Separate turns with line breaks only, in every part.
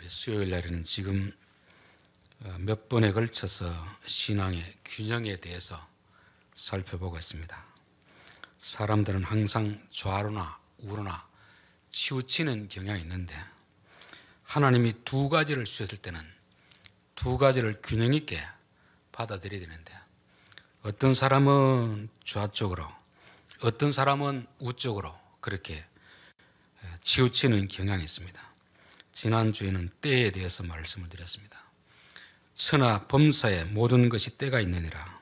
수요일 날에는 지금 몇 번에 걸쳐서 신앙의 균형에 대해서 살펴보고 있습니다. 사람들은 항상 좌로나 우로나 치우치는 경향이 있는데 하나님이 두 가지를 주셨을 때는 두 가지를 균형 있게 받아들여야 되는데 어떤 사람은 좌쪽으로 어떤 사람은 우쪽으로 그렇게 치우치는 경향이 있습니다. 지난주에는 때에 대해서 말씀을 드렸습니다. 천하 범사에 모든 것이 때가 있느니라.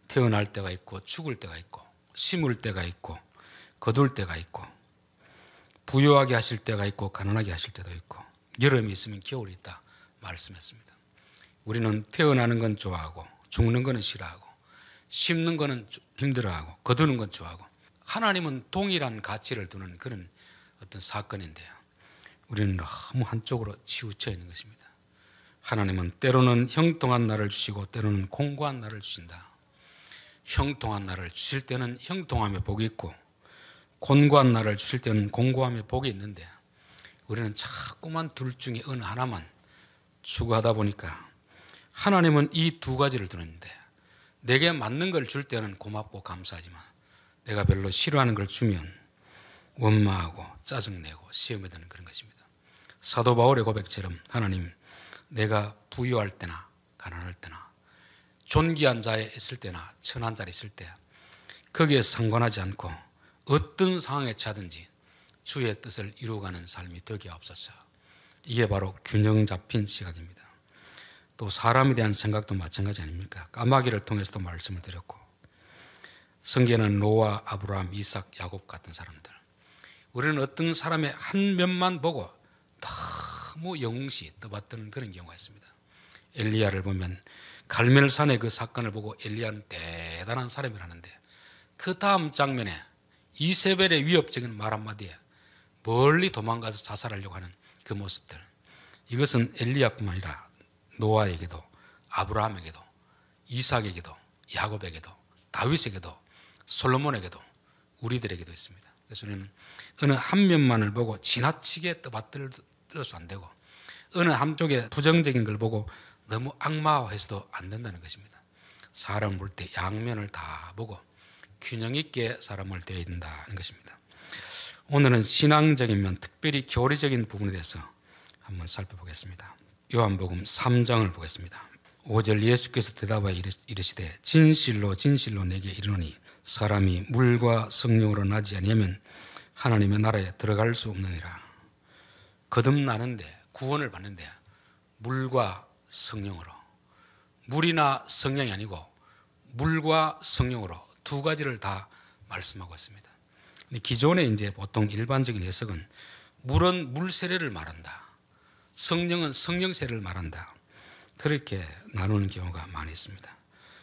태어날 때가 있고 죽을 때가 있고 심을 때가 있고 거둘 때가 있고 부유하게 하실 때가 있고 가난하게 하실 때도 있고 여름이 있으면 겨울이 있다 말씀했습니다. 우리는 태어나는 건 좋아하고 죽는 거는 싫어하고 심는 거는 힘들어하고 거두는 건 좋아하고 하나님은 동일한 가치를 두는 그런 어떤 사건인데요. 우리는 너무 한쪽으로 치우쳐 있는 것입니다. 하나님은 때로는 형통한 날을 주시고 때로는 공고한 날을 주신다. 형통한 날을 주실 때는 형통함에 복이 있고 곤고한 날을 주실 때는 곤고함에 복이 있는데 우리는 자꾸만 둘 중에 어느 하나만 추구하다 보니까 하나님은 이 두 가지를 두는데 내게 맞는 걸 줄 때는 고맙고 감사하지만 내가 별로 싫어하는 걸 주면 원망하고 짜증내고 시험에 드는 그런 것입니다. 사도 바울의 고백처럼 하나님 내가 부유할 때나 가난할 때나 존귀한 자에 있을 때나 천한 자리에 있을 때 거기에 상관하지 않고 어떤 상황에 처하든지 주의 뜻을 이루어가는 삶이 되게 하옵소서. 이게 바로 균형 잡힌 시각입니다. 또 사람에 대한 생각도 마찬가지 아닙니까? 까마귀를 통해서도 말씀을 드렸고 성경에는 노아, 아브라함, 이삭, 야곱 같은 사람들 우리는 어떤 사람의 한 면만 보고 너무 영웅시 떠받드는 그런 경우가 있습니다. 엘리야를 보면 갈멜산의 그 사건을 보고 엘리야는 대단한 사람이라는데 그 다음 장면에 이세벨의 위협적인 말 한마디에 멀리 도망가서 자살하려고 하는 그 모습들 이것은 엘리야뿐만 아니라 노아에게도 아브라함에게도 이삭에게도 야곱에게도 다윗에게도 솔로몬에게도 우리들에게도 있습니다. 그래서 우리는 어느 한 면만을 보고 지나치게 떠받들어서 안 되고 어느 한쪽에 부정적인 걸 보고 너무 악마화해서도 안 된다는 것입니다. 사람을 볼 때 양면을 다 보고 균형 있게 사람을 대해야 된다는 것입니다. 오늘은 신앙적인 면 특별히 교리적인 부분에 대해서 한번 살펴보겠습니다. 요한복음 3장을 보겠습니다. 5절 예수께서 대답하여 이르시되 진실로 진실로 내게 이르노니 사람이 물과 성령으로 나지 아니하면 하나님의 나라에 들어갈 수 없느니라. 거듭나는데 구원을 받는데 물과 성령으로 물이나 성령이 아니고 물과 성령으로 두 가지를 다 말씀하고 있습니다. 기존에 이제 보통 일반적인 해석은 물은 물 세례를 말한다. 성령은 성령 세례를 말한다. 그렇게 나누는 경우가 많이 있습니다.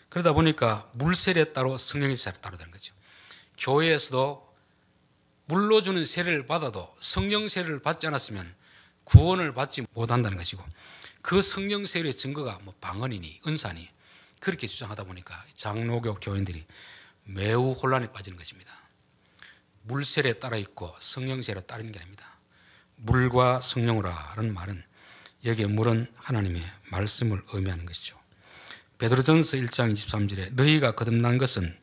그러다 보니까 물 세례 따로 성령의 세례 따로 되는 거죠. 교회에서도 물로 주는 세례를 받아도 성령 세례를 받지 않았으면 구원을 받지 못한다는 것이고 그 성령 세례의 증거가 뭐 방언이니 은사니 그렇게 주장하다 보니까 장로교 교인들이 매우 혼란에 빠지는 것입니다. 물 세례에 따라 있고 성령 세례에 따르는 게 아닙니다. 물과 성령으로라는 말은 여기에 물은 하나님의 말씀을 의미하는 것이죠. 베드로전서 1장 23절에 너희가 거듭난 것은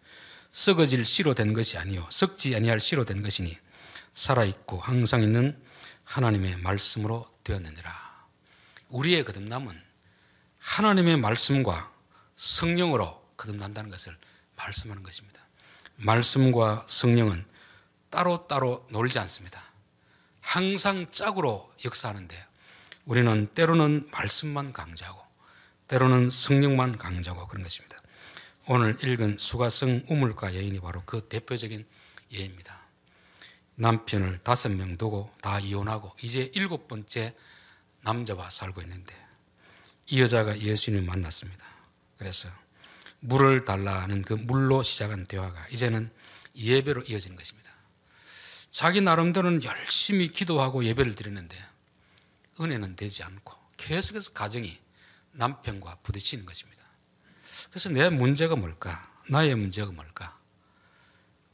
썩어질 씨로 된 것이 아니요 썩지 아니할 씨로 된 것이니 살아있고 항상 있는 하나님의 말씀으로 되었느니라. 우리의 거듭남은 하나님의 말씀과 성령으로 거듭난다는 것을 말씀하는 것입니다. 말씀과 성령은 따로따로 놀지 않습니다. 항상 짝으로 역사하는데 우리는 때로는 말씀만 강조하고 때로는 성령만 강조하고 그런 것입니다. 오늘 읽은 수가성 우물가 여인이 바로 그 대표적인 예입니다. 남편을 5명 두고 다 이혼하고 이제 7번째 남자와 살고 있는데 이 여자가 예수님을 만났습니다. 그래서 물을 달라는 그 물로 시작한 대화가 이제는 예배로 이어지는 것입니다. 자기 나름대로는 열심히 기도하고 예배를 드리는데 은혜는 되지 않고 계속해서 가정이 남편과 부딪히는 것입니다. 그래서 내 문제가 뭘까? 나의 문제가 뭘까?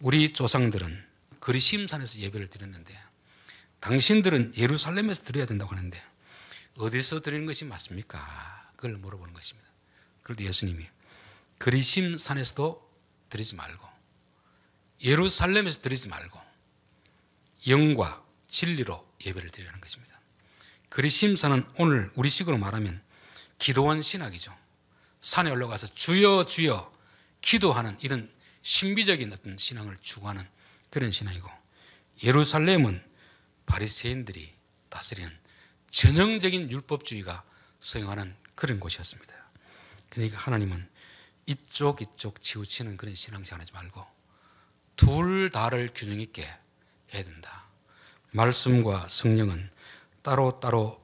우리 조상들은 그리심산에서 예배를 드렸는데 당신들은 예루살렘에서 드려야 된다고 하는데 어디서 드리는 것이 맞습니까? 그걸 물어보는 것입니다. 그런데 예수님이 그리심 산에서도 드리지 말고 예루살렘에서 드리지 말고 영과 진리로 예배를 드리라는 것입니다. 그리심 산은 오늘 우리식으로 말하면 기도원 신학이죠. 산에 올라가서 주여 주여 기도하는 이런 신비적인 어떤 신앙을 추구하는 그런 신앙이고, 예루살렘은 바리새인들이 다스리는 전형적인 율법주의가 서행하는 그런 곳이었습니다. 그러니까 하나님은 이쪽 치우치는 그런 신앙생활 하지 말고 둘 다를 균형 있게 해야 된다. 말씀과 성령은 따로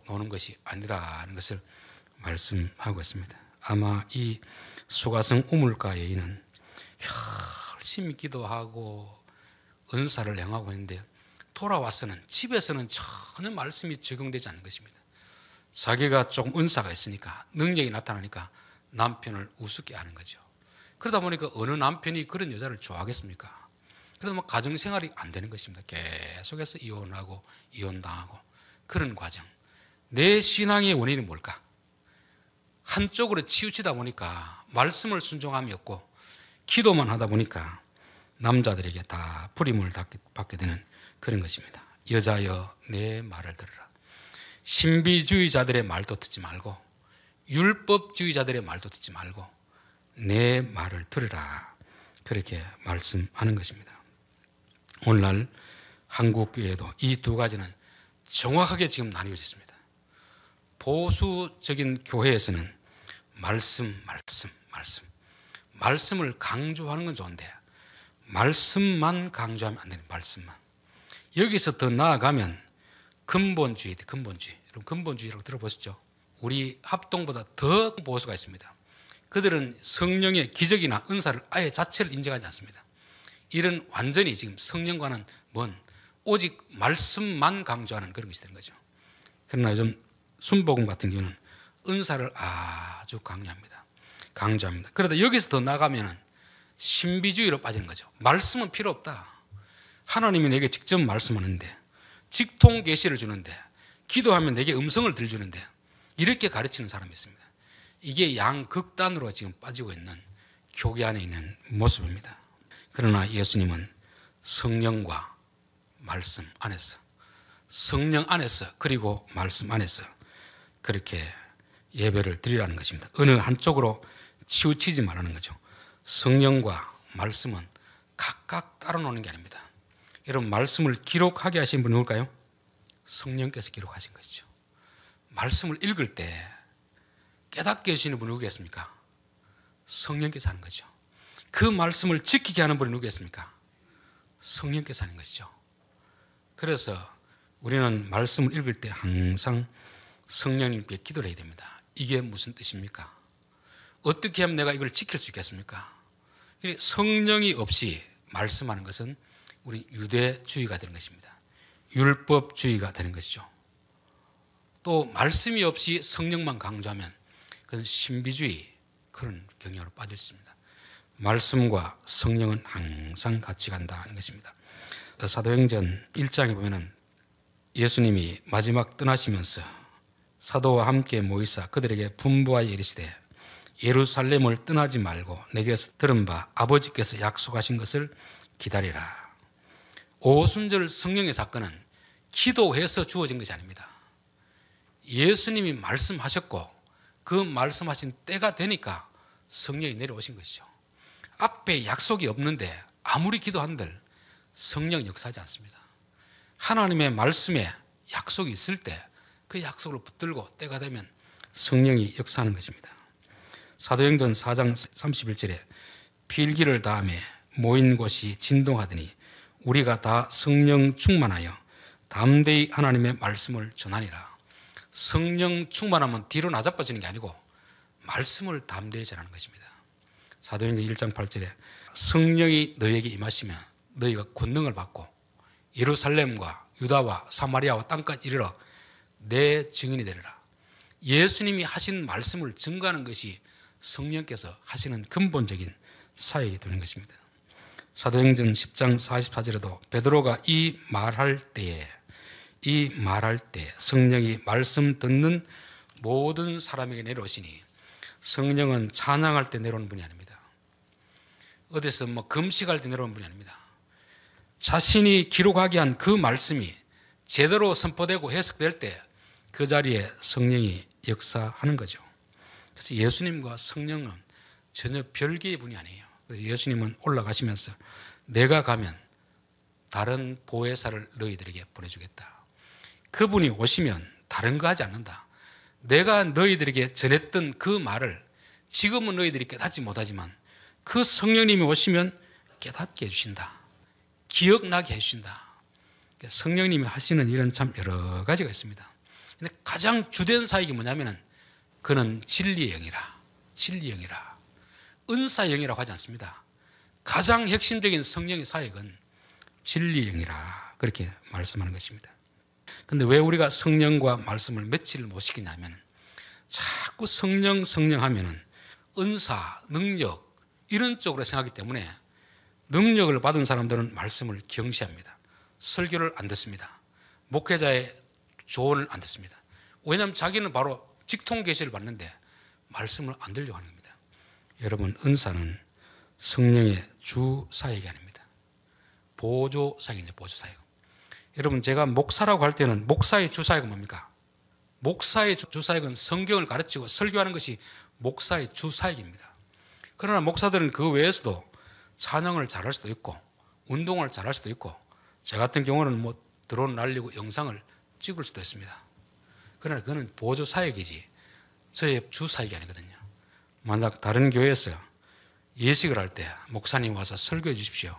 노는 것이 아니라는 것을 말씀하고 있습니다. 아마 이 수가성 우물가 여인은 열심히 기도하고 은사를 행하고 있는데 돌아와서는 집에서는 전혀 말씀이 적용되지 않는 것입니다. 자기가 조금 은사가 있으니까 능력이 나타나니까 남편을 우습게 하는 거죠. 그러다 보니까 어느 남편이 그런 여자를 좋아하겠습니까? 그래도 막 가정생활이 안 되는 것입니다. 계속해서 이혼하고 이혼당하고 그런 과정. 내 신앙의 원인이 뭘까? 한쪽으로 치우치다 보니까 말씀을 순종함이 없고 기도만 하다 보니까 남자들에게 다 불임을 받게 되는 그런 것입니다. 여자여 내 말을 들으라. 신비주의자들의 말도 듣지 말고 율법주의자들의 말도 듣지 말고 내 말을 들으라. 그렇게 말씀하는 것입니다. 오늘날 한국교회도 이 두 가지는 정확하게 지금 나뉘어져 있습니다. 보수적인 교회에서는 말씀을 강조하는 건 좋은데 말씀만 강조하면 안 되는, 말씀만. 여기서 더 나아가면 근본주의. 여러분 근본주의라고 들어보셨죠? 우리 합동보다 더 보수가 있습니다. 그들은 성령의 기적이나 은사를 아예 자체를 인정하지 않습니다. 이런 완전히 지금 성령과는 오직 말씀만 강조하는 그런 것이 되는 거죠. 그러나 요즘 순복음 같은 경우는 은사를 아주 강조합니다. 그러다 여기서 더 나가면은 신비주의로 빠지는 거죠. 말씀은 필요 없다. 하나님이 내게 직접 말씀하는데, 직통 계시를 주는데, 기도하면 내게 음성을 들려주는데, 이렇게 가르치는 사람이 있습니다. 이게 양극단으로 지금 빠지고 있는 교회 안에 있는 모습입니다. 그러나 예수님은 성령과 말씀 안에서, 성령 안에서, 그리고 말씀 안에서 그렇게 예배를 드리라는 것입니다. 어느 한쪽으로 치우치지 말라는 거죠. 성령과 말씀은 각각 따로 노는 게 아닙니다. 여러분, 말씀을 기록하게 하신 분이 누굴까요? 성령께서 기록하신 것이죠. 말씀을 읽을 때 깨닫게 해주시는 분이 누구겠습니까? 성령께서 하는 거죠. 그 말씀을 지키게 하는 분이 누구겠습니까? 성령께서 하는 것이죠. 그래서 우리는 말씀을 읽을 때 항상 성령님께 기도를 해야 됩니다. 이게 무슨 뜻입니까? 어떻게 하면 내가 이걸 지킬 수 있겠습니까? 성령이 없이 말씀하는 것은 우리 유대주의가 되는 것입니다. 율법주의가 되는 것이죠. 또 말씀이 없이 성령만 강조하면 그건 신비주의, 그런 경향으로 빠질 수 있습니다. 말씀과 성령은 항상 같이 간다는 것입니다. 사도행전 1장에 보면은 예수님이 마지막 떠나시면서 사도와 함께 모이사 그들에게 분부하여 이르시되 예루살렘을 떠나지 말고 내게서 들은 바 아버지께서 약속하신 것을 기다리라. 오순절 성령의 사건은 기도해서 주어진 것이 아닙니다. 예수님이 말씀하셨고 그 말씀하신 때가 되니까 성령이 내려오신 것이죠. 앞에 약속이 없는데 아무리 기도한들 성령 역사하지 않습니다. 하나님의 말씀에 약속이 있을 때 그 약속을 붙들고 때가 되면 성령이 역사하는 것입니다. 사도행전 4장 31절에 필기를 다음에 모인 곳이 진동하더니 우리가 다 성령 충만하여 담대히 하나님의 말씀을 전하니라. 성령 충만하면 뒤로 나자빠지는 게 아니고 말씀을 담대히 전하는 것입니다. 사도행전 1장 8절에 성령이 너희에게 임하시면 너희가 권능을 받고 예루살렘과 유다와 사마리아와 땅까지 이르러 내 증인이 되리라. 예수님이 하신 말씀을 증거하는 것이 성령께서 하시는 근본적인 사역이 되는 것입니다. 사도행전 10장 44절에도 베드로가 이 말할 때에 이 말할 때 성령이 말씀 듣는 모든 사람에게 내려오시니 성령은 찬양할 때 내려오는 분이 아닙니다. 어디서 금식할 때 내려오는 분이 아닙니다. 자신이 기록하게 한 그 말씀이 제대로 선포되고 해석될 때 그 자리에 성령이 역사하는 거죠. 그래서 예수님과 성령은 전혀 별개의 분이 아니에요. 그래서 예수님은 올라가시면서 내가 가면 다른 보혜사를 너희들에게 보내주겠다. 그분이 오시면 다른 거 하지 않는다. 내가 너희들에게 전했던 그 말을 지금은 너희들이 깨닫지 못하지만 그 성령님이 오시면 깨닫게 해주신다. 기억나게 해주신다. 성령님이 하시는 일은 참 여러 가지가 있습니다. 근데 가장 주된 사역이 뭐냐면은 그는 진리의 영이라, 진리의 영이라, 은사의 영이라고 하지 않습니다. 가장 핵심적인 성령의 사역은 진리의 영이라 그렇게 말씀하는 것입니다. 근데 왜 우리가 성령과 말씀을 매치를 못 시키냐면 자꾸 성령 하면은 은사, 능력 이런 쪽으로 생각하기 때문에 능력을 받은 사람들은 말씀을 경시합니다. 설교를 안 듣습니다. 목회자의 조언을 안 듣습니다. 왜냐하면 자기는 바로 직통 계시를 받는데 말씀을 안 들려고 하는 겁니다. 여러분, 은사는 성령의 주 사역이 아닙니다. 보조 사역이죠, 보조 사역. 여러분, 제가 목사라고 할 때는 목사의 주 사역은 뭡니까? 목사의 주 사역은 성경을 가르치고 설교하는 것이 목사의 주 사역입니다. 그러나 목사들은 그 외에서도 찬양을 잘할 수도 있고 운동을 잘할 수도 있고 저 같은 경우는 드론 날리고 영상을 찍을 수도 있습니다. 그러나 그거는 보조 사역이지 저의 주 사역이 아니거든요. 만약 다른 교회에서 예식을 할 때 목사님 와서 설교해 주십시오.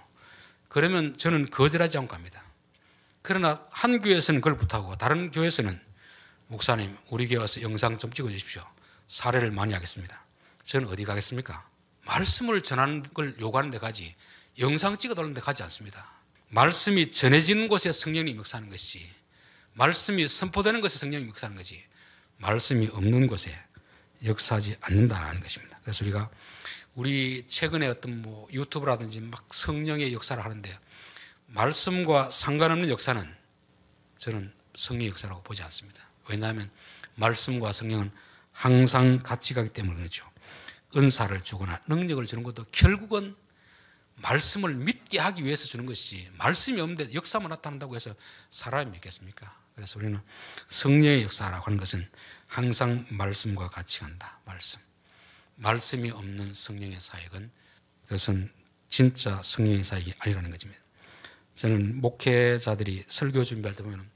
그러면 저는 거절하지 않고 갑니다. 그러나 한 교회에서는 그걸 부탁하고 다른 교회에서는 목사님 우리 교회 와서 영상 좀 찍어 주십시오. 사례를 많이 하겠습니다. 저는 어디 가겠습니까? 말씀을 전하는 걸 요구하는 데 가지 영상 찍어 달라는 데 가지 않습니다. 말씀이 전해지는 곳에 성령님이 역사하는 것이지 말씀이 선포되는 곳에 성령님이 역사하는 것이 말씀이 없는 곳에 역사하지 않는다는 것입니다. 그래서 우리 최근에 어떤 유튜브라든지 막 성령의 역사를 하는데 말씀과 상관없는 역사는 저는 성령의 역사라고 보지 않습니다. 왜냐하면 말씀과 성령은 항상 같이 가기 때문에 그렇죠. 은사를 주거나 능력을 주는 것도 결국은 말씀을 믿게 하기 위해서 주는 것이지 말씀이 없는데 역사만 나타난다고 해서 사람이 믿겠습니까? 그래서 우리는 성령의 역사라고 하는 것은 항상 말씀과 같이 간다. 말씀이 없는 성령의 사역은 그것은 진짜 성령의 사역이 아니라는 것입니다. 저는 목회자들이 설교 준비할 때 보면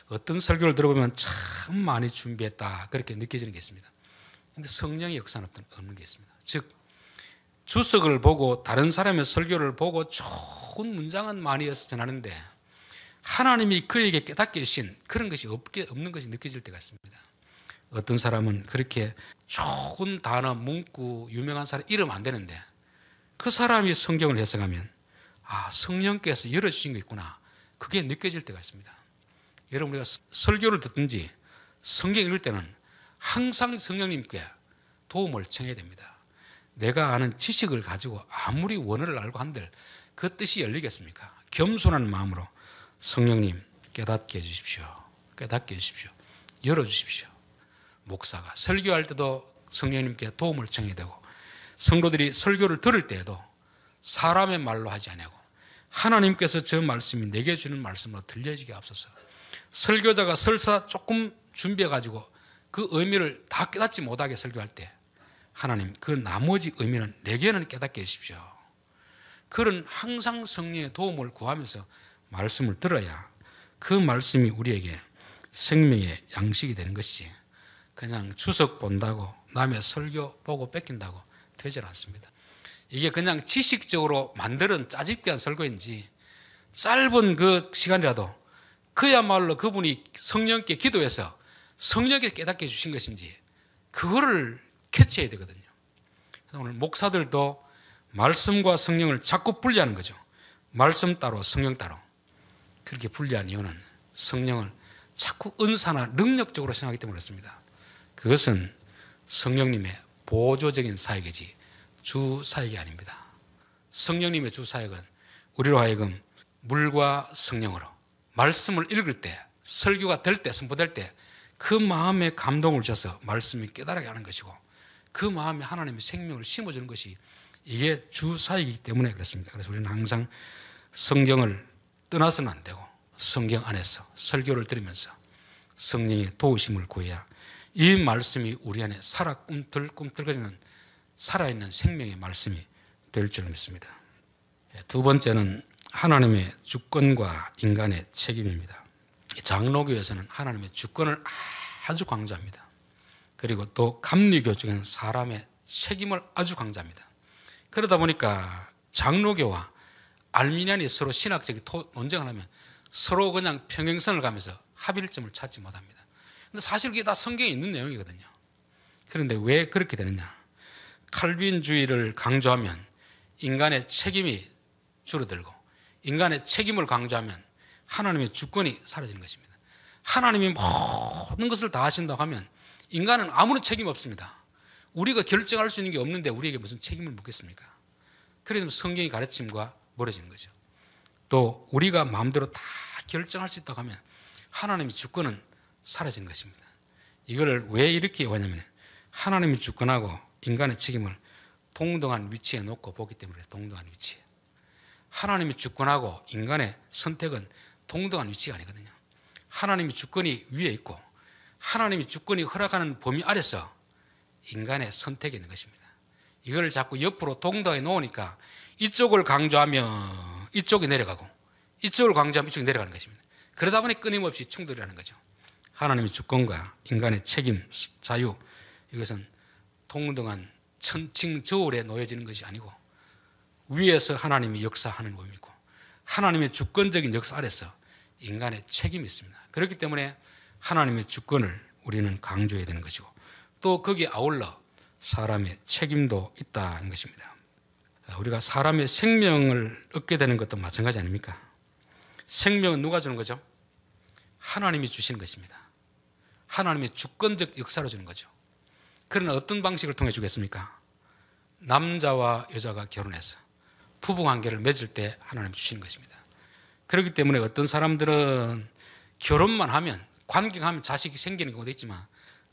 어떤 설교를 들어보면 참 많이 준비했다 그렇게 느껴지는 게 있습니다. 그런데 성령의 역사는 없는 게 있습니다. 즉 주석을 보고 다른 사람의 설교를 보고 좋은 문장은 많이 해서 전하는데 하나님이 그에게 깨닫게 해주신 그런 것이 없는 것이 느껴질 때가 있습니다. 어떤 사람은 그렇게 좋은 단어, 문구, 유명한 사람 이름 안 되는데 그 사람이 성경을 해석하면 성령께서 열어주신 게 있구나 그게 느껴질 때가 있습니다. 여러분 우리가 설교를 듣든지 성경 읽을 때는 항상 성령님께 도움을 청해야 됩니다. 내가 아는 지식을 가지고 아무리 원어를 알고 한들 그 뜻이 열리겠습니까? 겸손한 마음으로 성령님 깨닫게 해주십시오. 깨닫게 해주십시오. 열어주십시오. 목사가 설교할 때도 성령님께 도움을 청해야 되고 성도들이 설교를 들을 때에도 사람의 말로 하지 아니하고 하나님께서 저 말씀이 내게 주는 말씀으로 들려지게 앞서서 설교자가 설사 조금 준비해가지고 그 의미를 다 깨닫지 못하게 설교할 때 하나님 그 나머지 의미는 내게는 깨닫게 해주십시오. 그런 항상 성령의 도움을 구하면서 말씀을 들어야 그 말씀이 우리에게 생명의 양식이 되는 것이 그냥 주석 본다고 남의 설교 보고 뺏긴다고 되질 않습니다. 이게 그냥 지식적으로 만드는 짜집기한 설교인지 짧은 그 시간이라도 그야말로 그분이 성령께 기도해서 성령께 깨닫게 해주신 것인지 그거를 캐치해야 되거든요. 오늘 목사들도 말씀과 성령을 자꾸 분리하는 거죠. 말씀 따로 성령 따로. 그렇게 분리한 이유는 성령을 자꾸 은사나 능력적으로 생각하기 때문에 그렇습니다. 그것은 성령님의 보조적인 사역이지 주 사역이 아닙니다. 성령님의 주 사역은 우리로 하여금 물과 성령으로 말씀을 읽을 때 설교가 될 때, 선포될 때 그 마음에 감동을 줘서 말씀이 깨달아게 하는 것이고, 그 마음에 하나님의 생명을 심어주는 것이 이게 주사이기 때문에 그렇습니다. 그래서 우리는 항상 성경을 떠나서는 안 되고 성경 안에서 설교를 들으면서 성령의 도우심을 구해야 이 말씀이 우리 안에 살아 꿈틀꿈틀거리는 살아있는 생명의 말씀이 될 줄 믿습니다. 두 번째는 하나님의 주권과 인간의 책임입니다. 장로교에서는 하나님의 주권을 아주 강조합니다. 그리고 또 감리교 쪽에는 사람의 책임을 아주 강조합니다. 그러다 보니까 장로교와 알미니안이 서로 신학적인 논쟁을 하면 서로 그냥 평행선을 가면서 합일점을 찾지 못합니다. 근데 사실 그게 다 성경에 있는 내용이거든요. 그런데 왜 그렇게 되느냐? 칼빈주의를 강조하면 인간의 책임이 줄어들고, 인간의 책임을 강조하면 하나님의 주권이 사라지는 것입니다. 하나님이 모든 것을 다 하신다고 하면 인간은 아무런 책임 없습니다. 우리가 결정할 수 있는 게 없는데 우리에게 무슨 책임을 묻겠습니까? 그래서 성경의 가르침과 멀어지는 거죠. 또 우리가 마음대로 다 결정할 수 있다고 하면 하나님의 주권은 사라지는 것입니다. 이걸 왜 이렇게 하냐면 하나님의 주권하고 인간의 책임을 동등한 위치에 놓고 보기 때문에 동등한 위치에. 하나님의 주권하고 인간의 선택은 동등한 위치가 아니거든요. 하나님의 주권이 위에 있고 하나님의 주권이 허락하는 범위 아래서 인간의 선택이 있는 것입니다. 이걸 자꾸 옆으로 동등하게 놓으니까 이쪽을 강조하면 이쪽이 내려가고 이쪽을 강조하면 이쪽이 내려가는 것입니다. 그러다 보니 끊임없이 충돌이라는 거죠. 하나님의 주권과 인간의 책임, 자유, 이것은 동등한 천칭저울에 놓여지는 것이 아니고 위에서 하나님이 역사하는 몸이고 하나님의 주권적인 역사 아래서 인간의 책임이 있습니다. 그렇기 때문에 하나님의 주권을 우리는 강조해야 되는 것이고 또 거기에 아울러 사람의 책임도 있다는 것입니다. 우리가 사람의 생명을 얻게 되는 것도 마찬가지 아닙니까? 생명은 누가 주는 거죠? 하나님이 주시는 것입니다. 하나님의 주권적 역사로 주는 거죠. 그러나 어떤 방식을 통해 주겠습니까? 남자와 여자가 결혼해서 부부관계를 맺을 때 하나님이 주시는 것입니다. 그렇기 때문에 어떤 사람들은 결혼만 하면 관계하면 자식이 생기는 경우도 있지만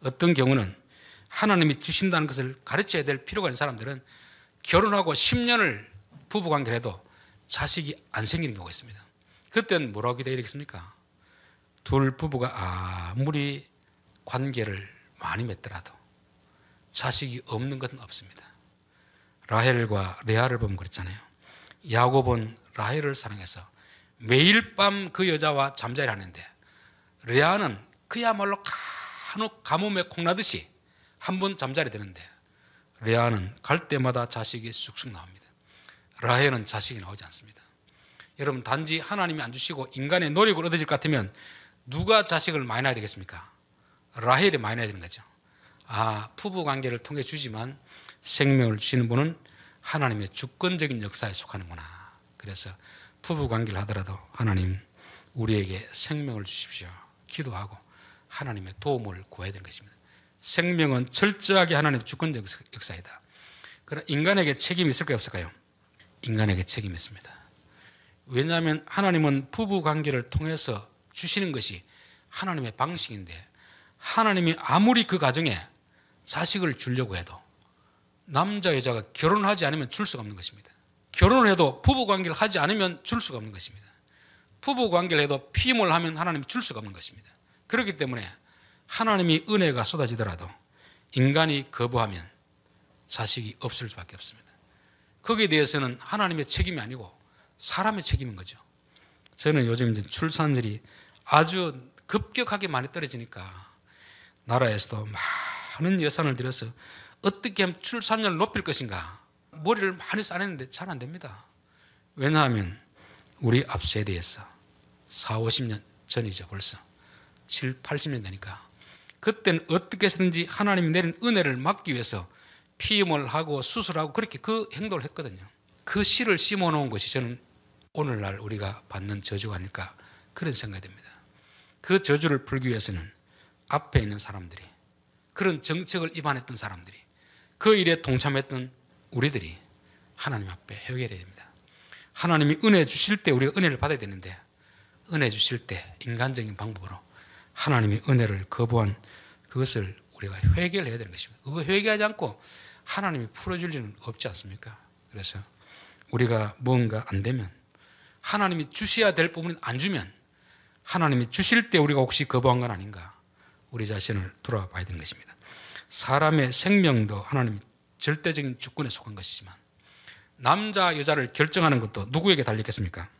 어떤 경우는 하나님이 주신다는 것을 가르쳐야 될 필요가 있는 사람들은 결혼하고 10년을 부부관계를 해도 자식이 안 생기는 경우가 있습니다. 그때는 뭐라고 기대해야 되겠습니까? 둘 부부가 아무리 관계를 많이 맺더라도 자식이 없는 것은 없습니다. 라헬과 레아를 보면 그렇잖아요. 야곱은 라헬을 사랑해서 매일 밤 그 여자와 잠자리를 하는데 레아는 그야말로 간혹 가뭄에 콩나듯이 한 번 잠자리 드는데 레아는 갈 때마다 자식이 쑥쑥 나옵니다. 라헬은 자식이 나오지 않습니다. 여러분, 단지 하나님이 안 주시고 인간의 노력을 얻어질 것 같으면 누가 자식을 많이 낳아야 되겠습니까? 라헬이 많이 낳아야 되는 거죠. 부부 관계를 통해 주지만 생명을 주시는 분은 하나님의 주권적인 역사에 속하는구나. 그래서 부부 관계를 하더라도 하나님 우리에게 생명을 주십시오. 기도하고 하나님의 도움을 구해야 되는 것입니다. 생명은 철저하게 하나님의 주권적 역사이다. 그러나 인간에게 책임이 있을까요, 없을까요? 인간에게 책임이 있습니다. 왜냐하면 하나님은 부부 관계를 통해서 주시는 것이 하나님의 방식인데 하나님이 아무리 그 가정에 자식을 주려고 해도 남자 여자가 결혼하지 않으면 줄 수가 없는 것입니다. 결혼을 해도 부부 관계를 하지 않으면 줄 수가 없는 것입니다. 부부 관계를 해도 피임을 하면 하나님이 줄 수가 없는 것입니다. 그렇기 때문에 하나님이 은혜가 쏟아지더라도 인간이 거부하면 자식이 없을 수밖에 없습니다. 거기에 대해서는 하나님의 책임이 아니고 사람의 책임인 거죠. 저는 요즘 이제 출산율이 아주 급격하게 많이 떨어지니까 나라에서도 많은 예산을 들여서 어떻게 하면 출산율을 높일 것인가 머리를 많이 싸냈는데 잘 안 됩니다. 왜냐하면 우리 앞 세대에서 40, 50년 전이죠. 벌써 7, 80년 되니까 그때는 어떻게 해서든지 하나님이 내린 은혜를 막기 위해서 피임을 하고 수술하고 그렇게 그 행동을 했거든요. 그 씨를 심어놓은 것이 저는 오늘날 우리가 받는 저주가 아닐까 그런 생각이 듭니다. 그 저주를 풀기 위해서는 앞에 있는 사람들이 그런 정책을 입안했던 사람들이 그 일에 동참했던 우리들이 하나님 앞에 회개해야 됩니다. 하나님이 은혜 주실 때 우리가 은혜를 받아야 되는데 은혜 주실 때 인간적인 방법으로 하나님의 은혜를 거부한 그것을 우리가 회개를 해야 되는 것입니다. 그거 회개하지 않고 하나님이 풀어줄 일은 없지 않습니까? 그래서 우리가 뭔가 안 되면, 하나님이 주셔야 될 부분은 안 주면 하나님이 주실 때 우리가 혹시 거부한 건 아닌가, 우리 자신을 돌아봐야 되는 것입니다. 사람의 생명도 하나님 절대적인 주권에 속한 것이지만 남자 여자를 결정하는 것도 누구에게 달렸겠습니까?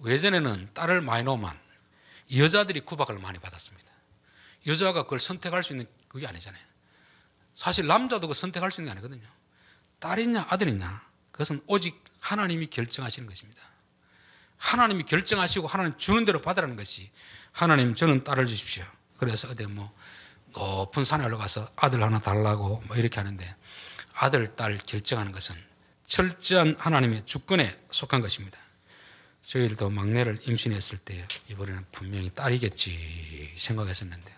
예전에는 딸을 많이 낳으면 여자들이 구박을 많이 받았습니다. 여자가 그걸 선택할 수 있는 그게 아니잖아요. 사실 남자도 그 선택할 수 있는 게 아니거든요. 딸이냐 아들이냐, 그것은 오직 하나님이 결정하시는 것입니다. 하나님이 결정하시고 하나님 주는 대로 받으라는 것이, 하나님 저는 딸을 주십시오. 그래서 어디 높은 산에 올라가서 아들 하나 달라고 이렇게 하는데, 아들 딸 결정하는 것은 철저한 하나님의 주권에 속한 것입니다. 저희들도 막내를 임신했을 때 이번에는 분명히 딸이겠지 생각했었는데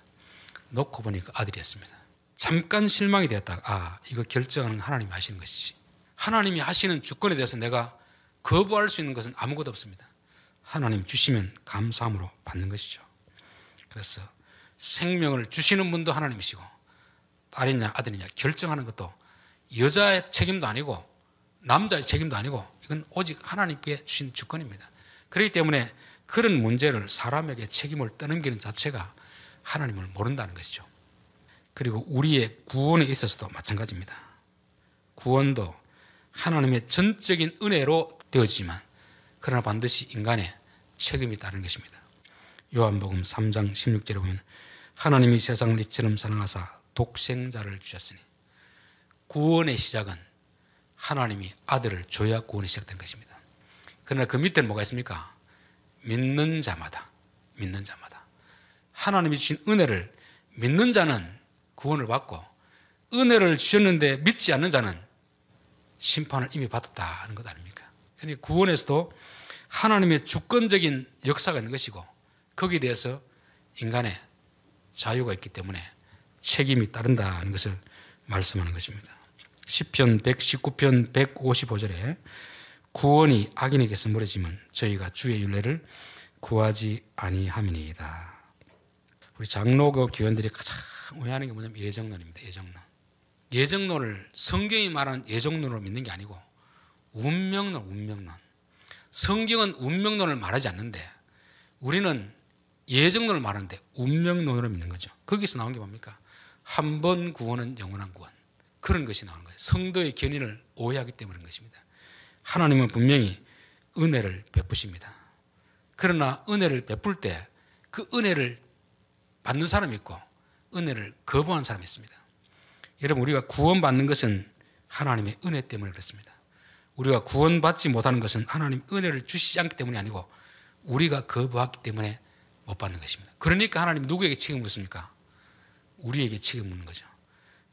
놓고 보니까 아들이었습니다. 잠깐 실망이 되었다가 이거 결정하는 하나님이 하시는 것이지, 하나님이 하시는 주권에 대해서 내가 거부할 수 있는 것은 아무것도 없습니다. 하나님 주시면 감사함으로 받는 것이죠. 그래서 생명을 주시는 분도 하나님이시고 딸이냐 아들이냐 결정하는 것도 여자의 책임도 아니고 남자의 책임도 아니고 이건 오직 하나님께 주신 주권입니다. 그렇기 때문에 그런 문제를 사람에게 책임을 떠넘기는 자체가 하나님을 모른다는 것이죠. 그리고 우리의 구원에 있어서도 마찬가지입니다. 구원도 하나님의 전적인 은혜로 되어지지만 그러나 반드시 인간의 책임이 따르는 것입니다. 요한복음 3장 16절에 보면 하나님이 세상을 이처럼 사랑하사 독생자를 주셨으니, 구원의 시작은 하나님이 아들을 줘야 구원이 시작된 것입니다. 그러나 그 밑에는 뭐가 있습니까? 믿는 자마다 하나님이 주신 은혜를 믿는 자는 구원을 받고, 은혜를 주셨는데 믿지 않는 자는 심판을 이미 받았다는 것 아닙니까? 그러니까 구원에서도 하나님의 주권적인 역사가 있는 것이고 거기에 대해서 인간의 자유가 있기 때문에 책임이 따른다는 것을 말씀하는 것입니다. 시편 119편 155절에 구원이 악인에게서 멀어지면 저희가 주의 율례를 구하지 아니함이니이다. 우리 장로교 교원들이 가장 오해하는 게 뭐냐면 예정론입니다. 예정론을 성경이 말하는 예정론으로 믿는 게 아니고 운명론. 성경은 운명론을 말하지 않는데 우리는 예정론을 말하는데 운명론으로 믿는 거죠. 거기서 나온 게 뭡니까? 한 번 구원은 영원한 구원, 그런 것이 나오는 거예요. 성도의 견인을 오해하기 때문인 것입니다. 하나님은 분명히 은혜를 베푸십니다. 그러나 은혜를 베풀 때 그 은혜를 받는 사람이 있고 은혜를 거부한 사람이 있습니다. 여러분, 우리가 구원받는 것은 하나님의 은혜 때문에 그렇습니다. 우리가 구원받지 못하는 것은 하나님 은혜를 주시지 않기 때문이 아니고 우리가 거부했기 때문에 못 받는 것입니다. 그러니까 하나님 누구에게 책임을 묻습니까? 우리에게 책임을 묻는 거죠.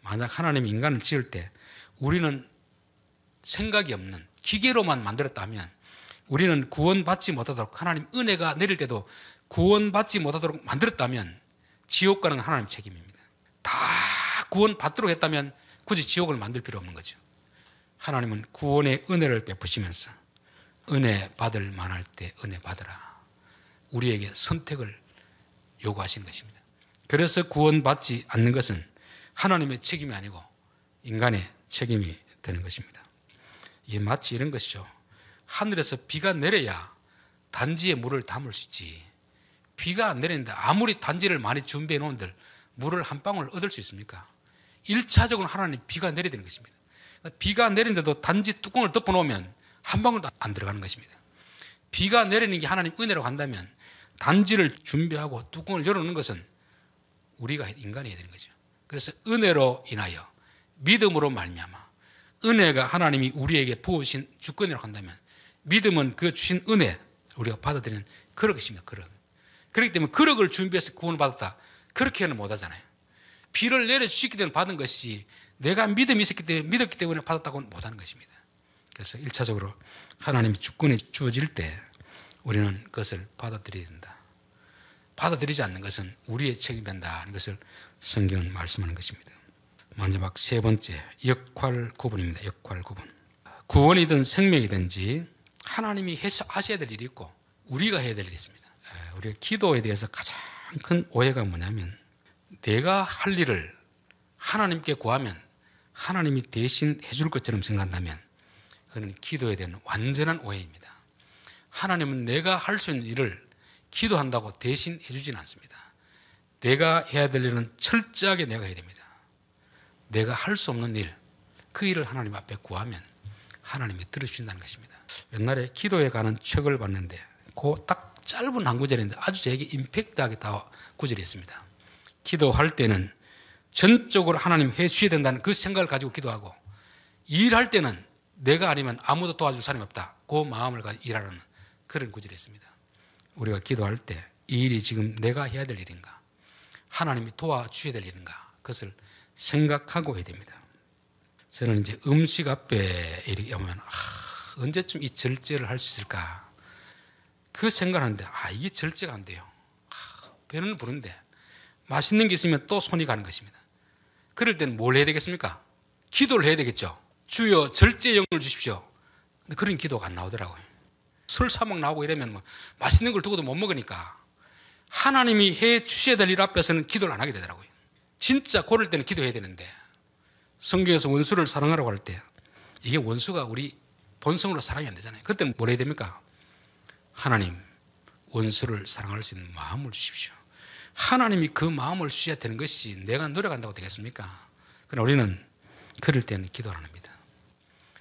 만약 하나님이 인간을 지을 때 우리는 생각이 없는 기계로만 만들었다면 우리는 구원받지 못하도록, 하나님 은혜가 내릴 때도 구원받지 못하도록 만들었다면 지옥 가는 건 하나님 책임입니다. 다 구원받도록 했다면 굳이 지옥을 만들 필요 없는 거죠. 하나님은 구원의 은혜를 베푸시면서 은혜 받을 만할 때 은혜 받으라, 우리에게 선택을 요구하시는 것입니다. 그래서 구원받지 않는 것은 하나님의 책임이 아니고 인간의 책임이 되는 것입니다. 이게 마치 이런 것이죠. 하늘에서 비가 내려야 단지에 물을 담을 수 있지, 비가 안 내리는데 아무리 단지를 많이 준비해 놓은들 물을 한 방울 얻을 수 있습니까? 1차적으로 하나님 비가 내려야 되는 것입니다. 비가 내리는데도 단지 뚜껑을 덮어놓으면 한 방울도 안 들어가는 것입니다. 비가 내리는 게 하나님 은혜라고 한다면 단지를 준비하고 뚜껑을 열어놓는 것은 우리가 인간이 해야 되는 거죠. 그래서 은혜로 인하여 믿음으로 말미암아, 은혜가 하나님이 우리에게 부으신 주권이라고 한다면 믿음은 그 주신 은혜 우리가 받아들이는 그릇입니다. 그렇기 때문에 그릇을 준비해서 구원을 받았다, 그렇게는 못하잖아요. 비를 내려주시기 때문에 받은 것이 내가 믿음이 있었기 때문에 믿었기 때문에 받았다고는 못하는 것입니다. 그래서 1차적으로 하나님이 주권이 주어질 때 우리는 그것을 받아들여야 된다. 받아들이지 않는 것은 우리의 책임이 된다는 것을 성경은 말씀하는 것입니다. 마지막 세 번째, 역할 구분입니다. 역할 구분. 구원이든 생명이든지 하나님이 하셔야 될 일이 있고 우리가 해야 될 일이 있습니다. 우리가 기도에 대해서 가장 큰 오해가 뭐냐면 내가 할 일을 하나님께 구하면 하나님이 대신 해줄 것처럼 생각한다면 그는 기도에 대한 완전한 오해입니다. 하나님은 내가 할 수 있는 일을 기도한다고 대신 해주지는 않습니다. 내가 해야 될 일은 철저하게 내가 해야 됩니다. 내가 할 수 없는 일, 그 일을 하나님 앞에 구하면 하나님이 들어주신다는 것입니다. 옛날에 기도에 관한 책을 봤는데 그 딱 짧은 한 구절인데 아주 저에게 임팩트하게 다 구절이 있습니다. 기도할 때는 전적으로 하나님 해 주셔야 된다는 그 생각을 가지고 기도하고, 일할 때는 내가 아니면 아무도 도와줄 사람이 없다, 그 마음을 가지고 일하라는 그런 구절이 있습니다. 우리가 기도할 때 이 일이 지금 내가 해야 될 일인가, 하나님이 도와주셔야 될 일인가, 그것을 생각하고 해야 됩니다. 저는 이제 음식 앞에 이렇게 오면 언제쯤 이 절제를 할 수 있을까 그 생각을 하는데 이게 절제가 안 돼요. 배는 부른데 맛있는 게 있으면 또 손이 가는 것입니다. 그럴 때는 뭘 해야 되겠습니까? 기도를 해야 되겠죠. 주여 절제 영을 주십시오. 근데 그런 기도가 안 나오더라고요. 술 사먹 나오고 이러면 뭐 맛있는 걸 두고도 못 먹으니까 하나님이 해 주셔야 될 일 앞에서는 기도를 안 하게 되더라고요. 진짜 고를 때는 기도해야 되는데, 성경에서 원수를 사랑하라고 할 때 이게 원수가 우리 본성으로 사랑이 안 되잖아요. 그때는 뭘 해야 됩니까? 하나님, 원수를 사랑할 수 있는 마음을 주십시오. 하나님이 그 마음을 주셔야 되는 것이 내가 노력한다고 되겠습니까? 그러나 우리는 그럴 때는 기도를 안 합니다.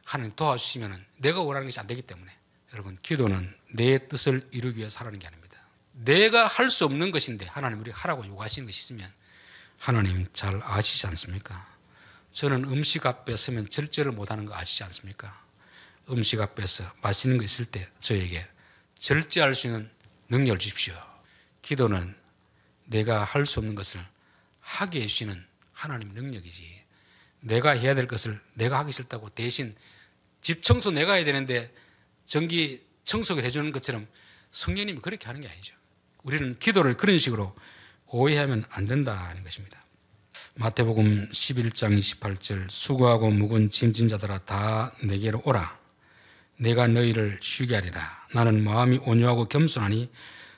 하나님 도와주시면 내가 원하는 것이 안 되기 때문에, 여러분, 기도는 내 뜻을 이루기 위해 살아가는 게 아닙니다. 내가 할 수 없는 것인데 하나님 우리 하라고 요구하시는 것이 있으면 하나님 잘 아시지 않습니까? 저는 음식 앞에 서면 절제를 못하는 거 아시지 않습니까? 음식 앞에서 맛있는 거 있을 때 저에게 절제할 수 있는 능력을 주십시오. 기도는 내가 할 수 없는 것을 하게 해주시는 하나님의 능력이지, 내가 해야 될 것을 내가 하기 싫다고 대신 집 청소 내가 해야 되는데 전기 청소기를 해주는 것처럼 성령님이 그렇게 하는 게 아니죠. 우리는 기도를 그런 식으로 오해하면 안 된다는 것입니다. 마태복음 11장 28절, 수고하고 무거운 짐진 자들아 다 내게로 오라. 내가 너희를 쉬게 하리라. 나는 마음이 온유하고 겸손하니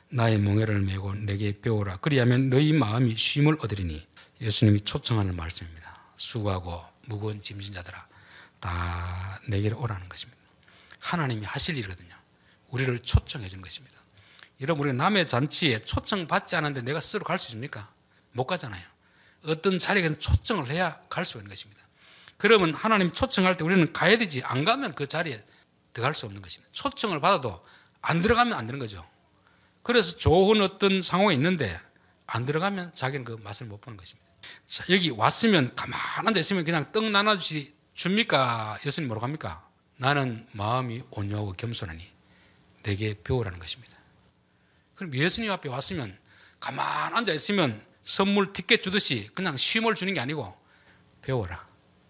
나의 멍에를 메고 내게 배우라. 그리하면 너희 마음이 쉼을 얻으리니. 예수님이 초청하는 말씀입니다. 수고하고 무거운 짐진 자들아 다 내게로 오라는 것입니다. 하나님이 하실 일이거든요. 우리를 초청해 주는 것입니다. 여러분, 우리가 남의 잔치에 초청받지 않았는데 내가 스스로 갈 수 있습니까? 못 가잖아요. 어떤 자리에 초청을 해야 갈 수 있는 것입니다. 그러면 하나님 초청할 때 우리는 가야 되지, 안 가면 그 자리에 들어갈 수 없는 것입니다. 초청을 받아도 안 들어가면 안 되는 거죠. 그래서 좋은 어떤 상황이 있는데 안 들어가면 자기는 그 맛을 못 보는 것입니다. 자, 여기 왔으면 가만히 앉아 있으면 그냥 떡 나눠주시 줍니까? 예수님 뭐라고 합니까? 나는 마음이 온유하고 겸손하니 내게 배우라는 것입니다. 그럼 예수님 앞에 왔으면 가만히 앉아 있으면 선물 티켓 주듯이 그냥 쉼을 주는 게 아니고 배워라,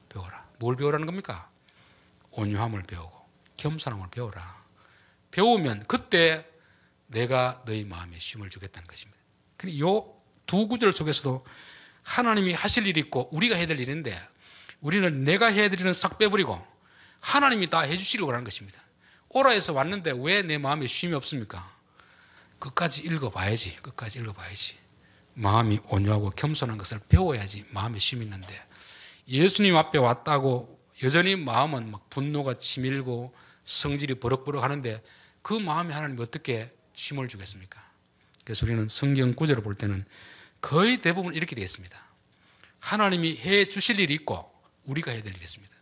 배워라. 뭘 배우라는 겁니까? 온유함을 배우고 겸손함을 배워라. 배우면 그때 내가 너희 마음에 쉼을 주겠다는 것입니다. 이 두 구절 속에서도 하나님이 하실 일이 있고 우리가 해야 될 일인데, 우리는 내가 해야 될 일은 싹 빼버리고 하나님이 다 해주시려고 하는 것입니다. 오라에서 왔는데 왜 내 마음에 쉼이 없습니까? 끝까지 읽어봐야지. 끝까지 읽어봐야지. 마음이 온유하고 겸손한 것을 배워야지 마음에 쉼이 있는데, 예수님 앞에 왔다고 여전히 마음은 막 분노가 치밀고 성질이 버럭버럭 하는데 그 마음에 하나님이 어떻게 쉼을 주겠습니까? 그래서 우리는 성경 구절을 볼 때는 거의 대부분 이렇게 되어 있습니다. 하나님이 해 주실 일이 있고 우리가 해야 될 일이 있습니다.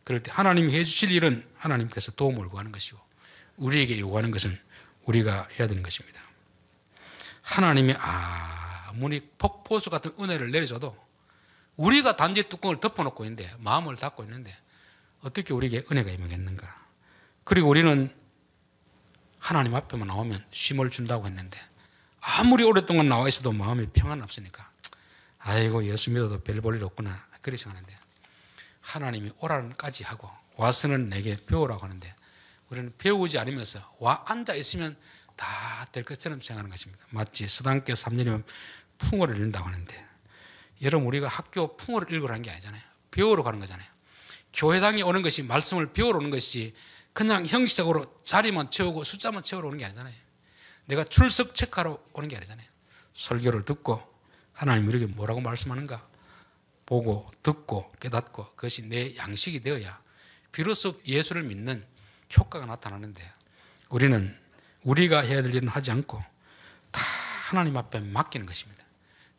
그럴 때 하나님이 해 주실 일은 하나님께서 도움을 구하는 것이고, 우리에게 요구하는 것은 우리가 해야 되는 것입니다. 하나님이 아무리 폭포수 같은 은혜를 내려줘도 우리가 단지 뚜껑을 덮어놓고 있는데, 마음을 닫고 있는데 어떻게 우리에게 은혜가 임하겠는가? 그리고 우리는 하나님 앞에만 나오면 쉼을 준다고 했는데 아무리 오랫동안 나와 있어도 마음이 평안 없으니까 아이고 예수 믿어도 별 볼 일 없구나 그렇게 생각하는데, 하나님이 오라는까지 하고 와서는 내게 배우라고 하는데 우리는 배우지 않으면서 와 앉아 있으면 다 될 것처럼 생각하는 것입니다. 마치 스당께 3년이면 풍어를 읽는다고 하는데, 여러분 우리가 학교 풍어를 읽으라는 게 아니잖아요. 배우러 가는 거잖아요. 교회당에 오는 것이 말씀을 배우러 오는 것이 그냥 형식적으로 자리만 채우고 숫자만 채우러 오는 게 아니잖아요. 내가 출석 체크하러 오는 게 아니잖아요. 설교를 듣고 하나님 우리에게 뭐라고 말씀하는가 보고 듣고 깨닫고 그것이 내 양식이 되어야 비로소 예수를 믿는 효과가 나타나는데, 우리는 우리가 해야 될 일은 하지 않고 다 하나님 앞에 맡기는 것입니다.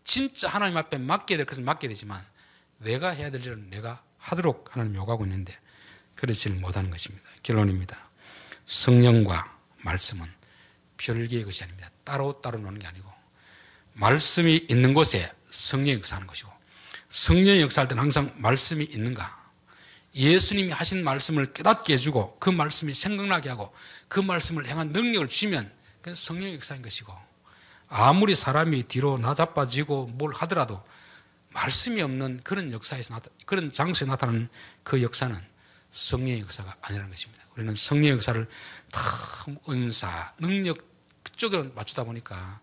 진짜 하나님 앞에 맡겨야 될 것은 맡겨야 되지만 내가 해야 될 일은 내가 하도록 하나님 요구하고 있는데 그렇지를 못하는 것입니다. 결론입니다. 성령과 말씀은 별개의 것이 아닙니다. 따로따로 노는 게 아니고, 말씀이 있는 곳에 성령이 역사하는 것이고, 성령이 역사할 때는 항상 말씀이 있는가, 예수님이 하신 말씀을 깨닫게 해주고 그 말씀이 생각나게 하고 그 말씀을 행한 능력을 주시면 그건 성령의 역사인 것이고, 아무리 사람이 뒤로 나자빠지고 뭘 하더라도 말씀이 없는 그런 역사에서 그런 장소에 나타나는 그 역사는 성령의 역사가 아니라는 것입니다. 우리는 성령의 역사를 다 은사, 능력 그쪽에 맞추다 보니까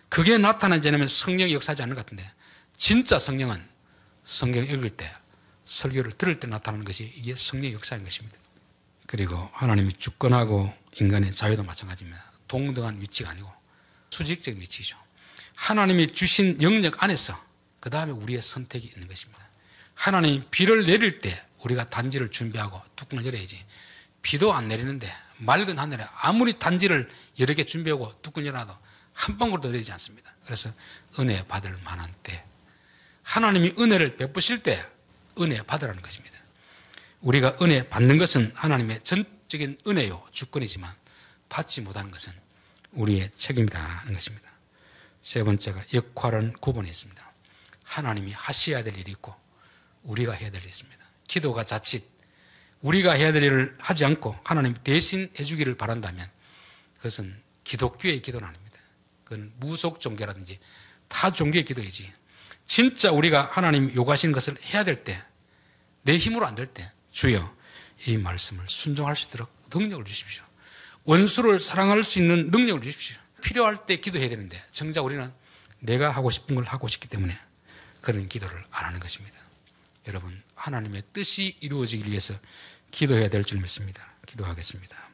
그게 나타나지 않으면 성령이 역사하지 않는 것 같은데, 진짜 성령은 성경 읽을 때, 설교를 들을 때 나타나는 것이 이게 성령의 역사인 것입니다. 그리고 하나님이 주권하고 인간의 자유도 마찬가지입니다. 동등한 위치가 아니고 수직적인 위치죠. 하나님이 주신 영역 안에서 그 다음에 우리의 선택이 있는 것입니다. 하나님이 비를 내릴 때 우리가 단지를 준비하고 뚜껑을 열어야지, 비도 안 내리는데 맑은 하늘에 아무리 단지를 여러 개 준비하고 뚜껑을 열어도 한 방울도 내리지 않습니다. 그래서 은혜 받을 만한 때, 하나님이 은혜를 베푸실 때 은혜 받으라는 것입니다. 우리가 은혜 받는 것은 하나님의 전적인 은혜요 주권이지만 받지 못하는 것은 우리의 책임이라는 것입니다. 세 번째가 역할은 구분이 있습니다. 하나님이 하셔야 될 일이 있고 우리가 해야 될 일이 있습니다. 기도가 자칫 우리가 해야 될 일을 하지 않고 하나님 대신 해주기를 바란다면 그것은 기독교의 기도는 아닙니다. 그건 무속 종교라든지 타 종교의 기도이지, 진짜 우리가 하나님 요구하시는 것을 해야 될 때, 내 힘으로 안 될 때 주여 이 말씀을 순종할 수 있도록 능력을 주십시오. 원수를 사랑할 수 있는 능력을 주십시오. 필요할 때 기도해야 되는데 정작 우리는 내가 하고 싶은 걸 하고 싶기 때문에 그런 기도를 안 하는 것입니다. 여러분, 하나님의 뜻이 이루어지기 위해서 기도해야 될 줄 믿습니다. 기도하겠습니다.